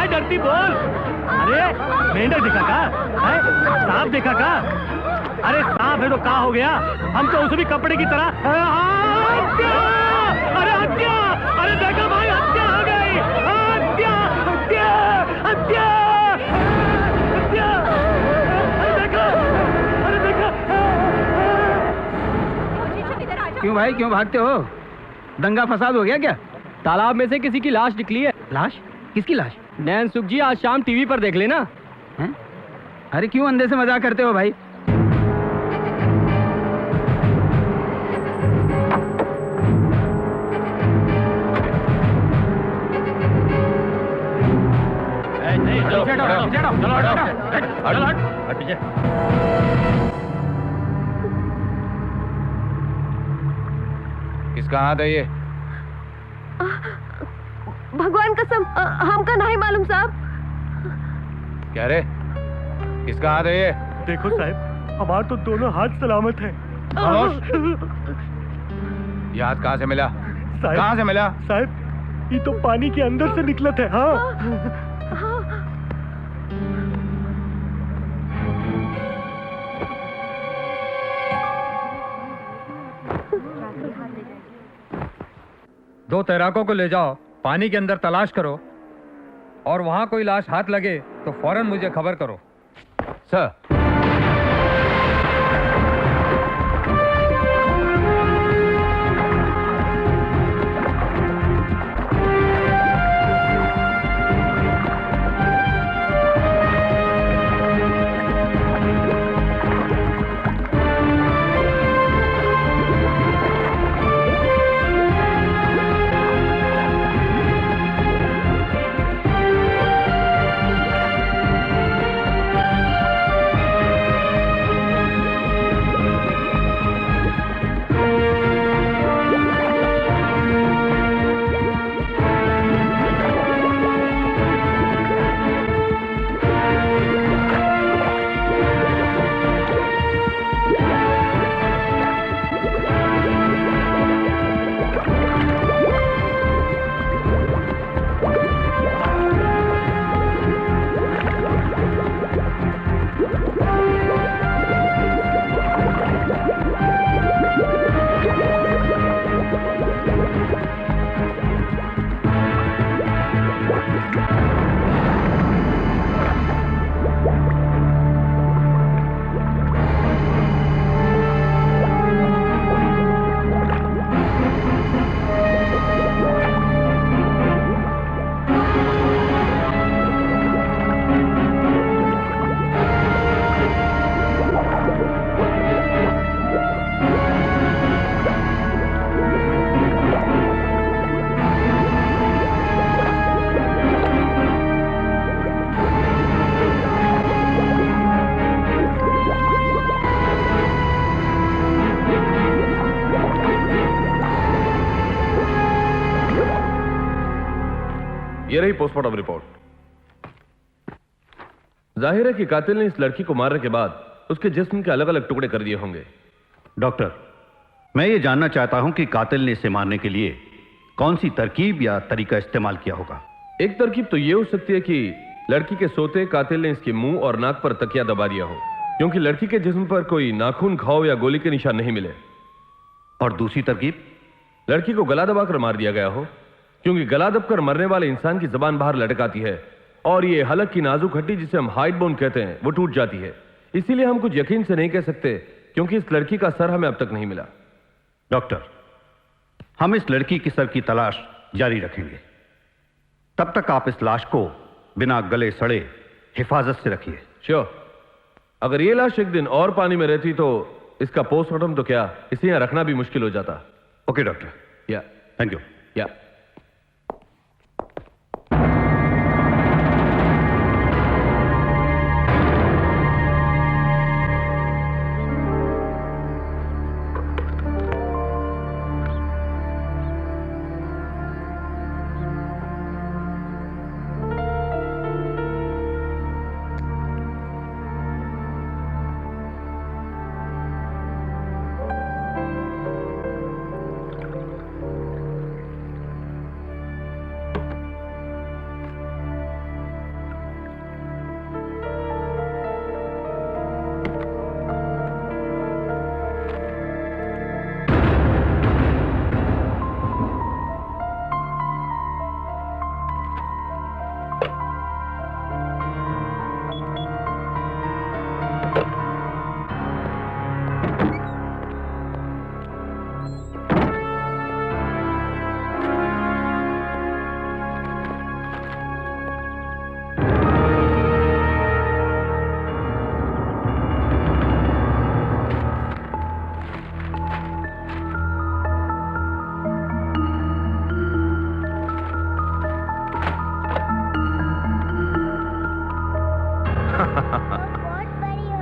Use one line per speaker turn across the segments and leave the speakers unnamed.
है डरती बोल। अरे मेंढक देखा का है, सांप देखा का? अरे सांप है तो क्या हो गया, हम तो उसे भी कपड़े की तरह। हत्या! अरे हत्या! अरे देखा भाई, हत्या हो गई। हत्या! हत्या! हत्या! हत्या! अरे देखो, अरे देखो।
क्यों भाई, क्यों भागते हो? दंगा फसाद हो गया क्या?
तालाब में से किसी की लाश निकली है।
लाश? किसकी लाश?
नैन सुख जी, आज शाम टीवी पर देख लेना।
हैं? अरे क्यों अंधे से मजाक करते हो भाई?
किसका हाथ है ये?
भगवान कसम हमका नहीं मालूम साहब।
क्या रे, किसका हाथ है ये?
देखो साहब, हमारे तो दोनों हाथ सलामत हैं।
ये हाथ कहाँ से मिला?
साहब,
कहाँ से मिला?
साहब, ये तो पानी के अंदर से निकलत है। हाँ
दो तैराकों को ले जाओ, पानी के अंदर तलाश करो, और वहां कोई लाश हाथ लगे तो फौरन मुझे खबर करो।
सर।
ये रही पोस्टमार्टम रिपोर्ट। जाहिर है कि कातिल ने इस लड़की को मारने के बाद उसके जिस्म के अलग अलग टुकड़े कर दिए होंगे।
डॉक्टर, मैं ये जानना चाहता हूं कि कातिल ने इसे मारने के लिए कौन सी तरकीब या तरीका इस्तेमाल किया होगा।
एक तरकीब तो ये हो सकती है कि लड़की के सोते कातिल ने इसके मुंह और नाक पर तकिया दबा दिया हो, क्योंकि लड़की के जिस्म पर कोई नाखून, घाव या गोली के निशान नहीं मिले।
और दूसरी तरकीब,
लड़की को गला दबाकर मार दिया गया हो, क्योंकि गला दबकर मरने वाले इंसान की जबान बाहर लटक आती है और ये हलक की नाजुक हड्डी जिसे हम हाइड बोन कहते हैं वो टूट जाती है। इसीलिए हम कुछ यकीन से नहीं कह सकते, क्योंकि इस लड़की का सर हमें अब तक नहीं मिला।
डॉक्टर, हम इस लड़की की सर की तलाश जारी रखेंगे। तब तक आप इस लाश को बिना गले सड़े हिफाजत से रखिए।
श्योर। अगर ये लाश एक दिन और पानी में रहती तो इसका पोस्टमार्टम तो क्या, इसे यहां रखना भी मुश्किल हो जाता।
Okay doctor.
या
थैंक यू।
या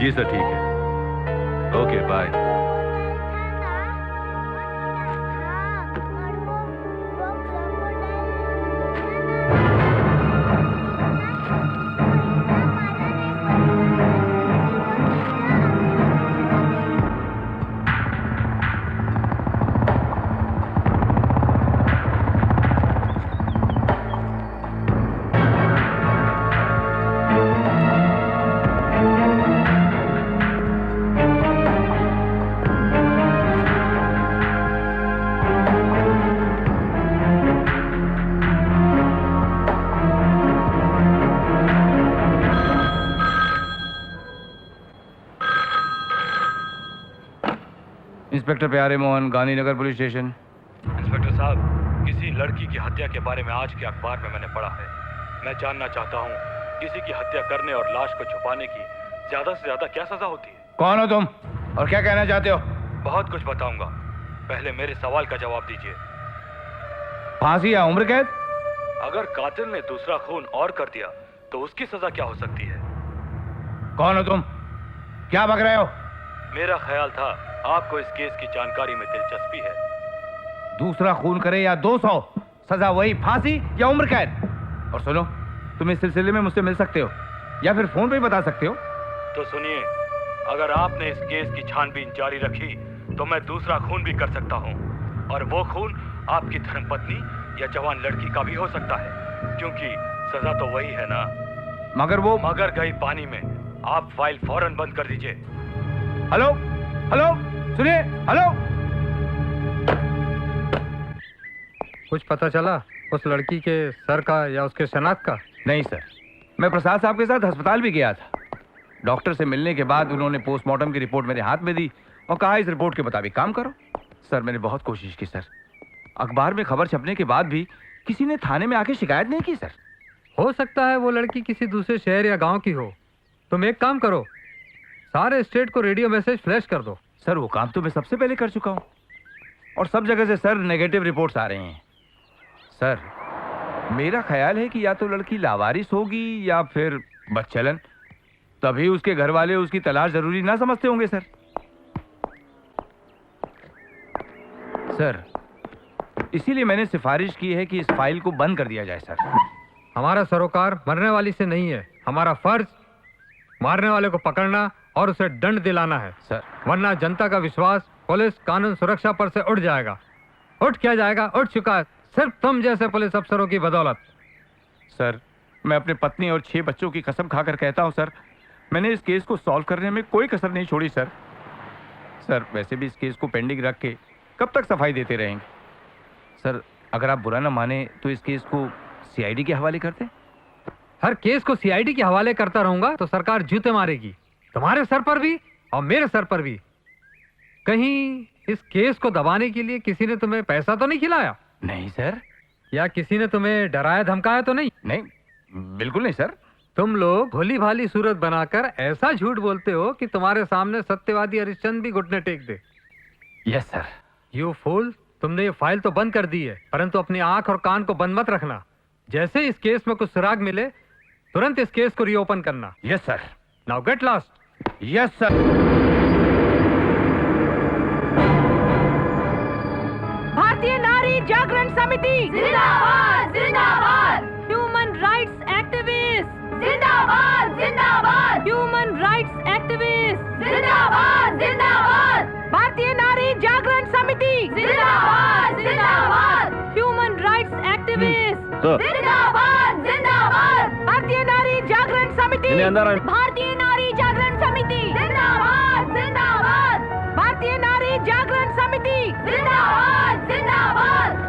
जी सर, ठीक है। Okay, bye.
Inspector Pyare Mohan, Gandhinagar police station.
Inspector साहब, किसी लड़की की हत्या के बारे में आज के अखबार में मैंने पढ़ा है। मैं जानना चाहता हूँ, किसी की हत्या करने और लाश को छुपाने की ज्यादा से ज्यादा क्या सजा होती है?
कौन हो तुम और क्या कहना चाहते हो?
बहुत कुछ बताऊंगा, पहले मेरे सवाल का जवाब दीजिए।
फांसी या उम्र कैद?
अगर कातिल ने दूसरा खून और कर दिया तो उसकी सजा क्या हो सकती है?
कौन हो तुम? क्या बक रहे हो?
मेरा ख्याल था आपको इस केस की जानकारी में दिलचस्पी है।
दूसरा खून करे या 200, सजा वही, फांसी या उम्र कैद। और सुनो, तुम इस सिलसिले में मुझसे मिल सकते हो या फिर फोन पे ही बता सकते हो।
तो सुनिए, अगर आपने इस केस की छानबीन जारी रखी तो मैं दूसरा खून भी कर सकता हूँ, और वो खून आपकी धर्मपत्नी या जवान लड़की का भी हो सकता है, क्योंकि सजा तो वही है ना। मगर गई पानी में। आप फाइल फौरन बंद कर दीजिए।
हेलो हेलो, सुनिए, हेलो।
कुछ पता चला उस लड़की के सर का या उसके शनाख्त का?
नहीं सर, मैं प्रसाद साहब के साथ अस्पताल भी गया था। डॉक्टर से मिलने के बाद उन्होंने पोस्टमार्टम की रिपोर्ट मेरे हाथ में दी और कहा इस रिपोर्ट के मुताबिक काम करो। सर, मैंने बहुत कोशिश की सर। अखबार में खबर छपने के बाद भी किसी ने थाने में आके शिकायत नहीं की सर।
हो सकता है वो लड़की किसी दूसरे शहर या गांव की हो। तुम एक काम करो, सारे स्टेट को रेडियो मैसेज फ्लैश कर दो।
सर, वो काम तो मैं सबसे पहले कर चुका हूँ और सब जगह से सर नेगेटिव रिपोर्ट्स आ रही हैं। सर, मेरा ख्याल है कि या तो लड़की लावारिस होगी या फिर बदचलन, तभी उसके घर वाले उसकी तलाश जरूरी ना समझते होंगे सर। सर, इसीलिए मैंने सिफारिश की है कि इस फाइल को बंद कर दिया जाए सर।
हमारा सरोकार मरने वाली से नहीं है, हमारा फर्ज मारने वाले को पकड़ना और उसे दंड दिलाना है
सर।
वरना जनता का विश्वास पुलिस कानून सुरक्षा पर से उठ जाएगा। उठ क्या जाएगा, उठ चुका है, सिर्फ तुम जैसे पुलिस अफसरों की बदौलत।
सर, मैं अपनी पत्नी और 6 बच्चों की कसम खाकर कहता हूं सर, मैंने इस केस को सॉल्व करने में कोई कसर नहीं छोड़ी सर। सर, वैसे भी इस केस को पेंडिंग रख के कब तक सफाई देते रहेंगे? सर, अगर आप बुरा ना माने तो इस केस को सीआईडी के हवाले करते।
हर केस को सीआईडी के हवाले करता रहूंगा तो सरकार जूते मारेगी, तुम्हारे सर पर भी और मेरे सर पर भी। कहीं इस केस को दबाने के लिए किसी ने तुम्हें पैसा तो नहीं खिलाया?
नहीं सर।
या किसी ने तुम्हें डराया धमकाया तो नहीं?
नहीं, बिल्कुल नहीं सर।
तुम लोग भोली भाली सूरत बनाकर ऐसा झूठ बोलते हो कि तुम्हारे सामने सत्यवादी हरिश्चंद्र भी घुटने टेक दे।
Yes sir.
यू फूल, तुमने ये फाइल तो बंद कर दी है, परंतु अपनी आंख और कान को बंद मत रखना। जैसे इस केस में कुछ सुराग मिले तुरंत इस केस को रीओपन करना।
Yes sir.
Now get lost.
Yes sir.
भारतीय नारी जागरण समिति जिंदाबाद जिंदाबाद। ह्यूमन राइट्स एक्टिविस्ट जिंदाबाद जिंदाबाद। ह्यूमन राइट्स एक्टिविस्ट जिंदाबाद जिंदाबाद। भारतीय नारी जागरण समिति जिंदाबाद जिंदाबाद। ह्यूमन राइट्स एक्टिविस्ट जिंदाबाद जिंदाबाद। भारतीय नारी जागरण समिति भारतीय नारी जागरण समिति जिंदाबाद जिंदाबाद। भारतीय नारी जागरण समिति जिंदाबाद जिंदाबाद।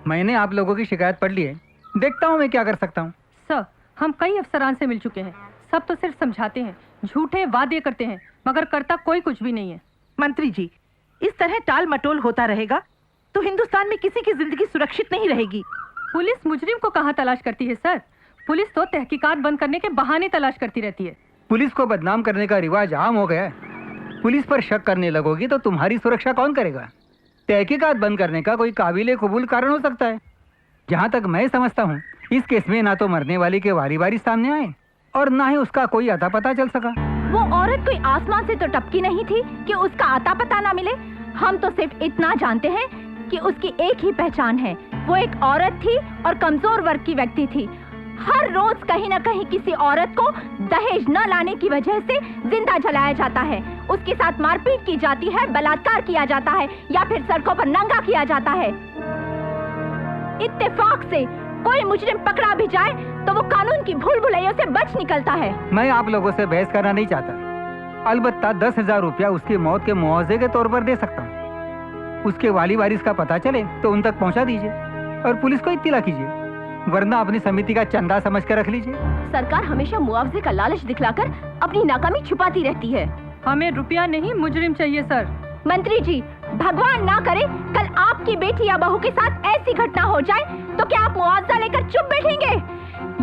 मैंने आप लोगों की शिकायत पढ़ ली है, देखता हूँ मैं क्या कर सकता हूँ।
सर, हम कई अफसरान से मिल चुके हैं, सब तो सिर्फ समझाते हैं, झूठे वादे करते हैं, मगर करता कोई कुछ भी नहीं है।
मंत्री जी, इस तरह टाल मटोल होता रहेगा तो हिंदुस्तान में किसी की जिंदगी सुरक्षित नहीं रहेगी।
पुलिस मुजरिम को कहाँ तलाश करती है सर? पुलिस तो तहकीकात बंद करने के बहाने तलाश करती रहती है।
पुलिस को बदनाम करने का रिवाज आम हो गया है। पुलिस पर शक करने लगोगी तो तुम्हारी सुरक्षा कौन करेगा? तहकीकात बंद करने का कोई काबिल कबूल कारण हो सकता है। जहाँ तक मैं समझता हूँ, इस केस में ना तो मरने वाली के वारी सामने आए और ना ही उसका कोई अता पता चल सका।
वो औरत कोई आसमान से तो टपकी नहीं थी कि उसका अता पता ना मिले। हम तो सिर्फ इतना जानते हैं कि उसकी एक ही पहचान है, वो एक औरत थी और कमजोर वर्ग की व्यक्ति थी। हर रोज कहीं न कहीं किसी औरत को दहेज न लाने की वजह से जिंदा जलाया जाता है, उसके साथ मारपीट की जाती है, बलात्कार किया जाता है या फिर सड़कों पर नंगा किया जाता है। इत्तेफाक से कोई मुजरिम पकड़ा भी जाए तो वो कानून की भूल भुलैयों से बच निकलता है।
मैं आप लोगों से बहस करना नहीं चाहता। अलबत्ता 10,000 रुपया उसकी मौत के मुआवजे के तौर पर दे सकता हूँ। उसके वाली वारिस का पता चले तो उन तक पहुँचा दीजिए और पुलिस को इत्तला कीजिए, वरना अपनी समिति का चंदा समझ कर रख लीजिए।
सरकार हमेशा मुआवजे का लालच दिखलाकर अपनी नाकामी छुपाती रहती है।
हमें रुपया नहीं, मुजरिम चाहिए सर।
मंत्री जी, भगवान ना करे कल आपकी बेटी या बहू के साथ ऐसी घटना हो जाए तो क्या आप मुआवजा लेकर चुप बैठेंगे?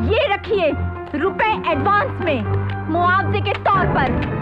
ये रखिए रुपए एडवांस में मुआवजे के तौर पर।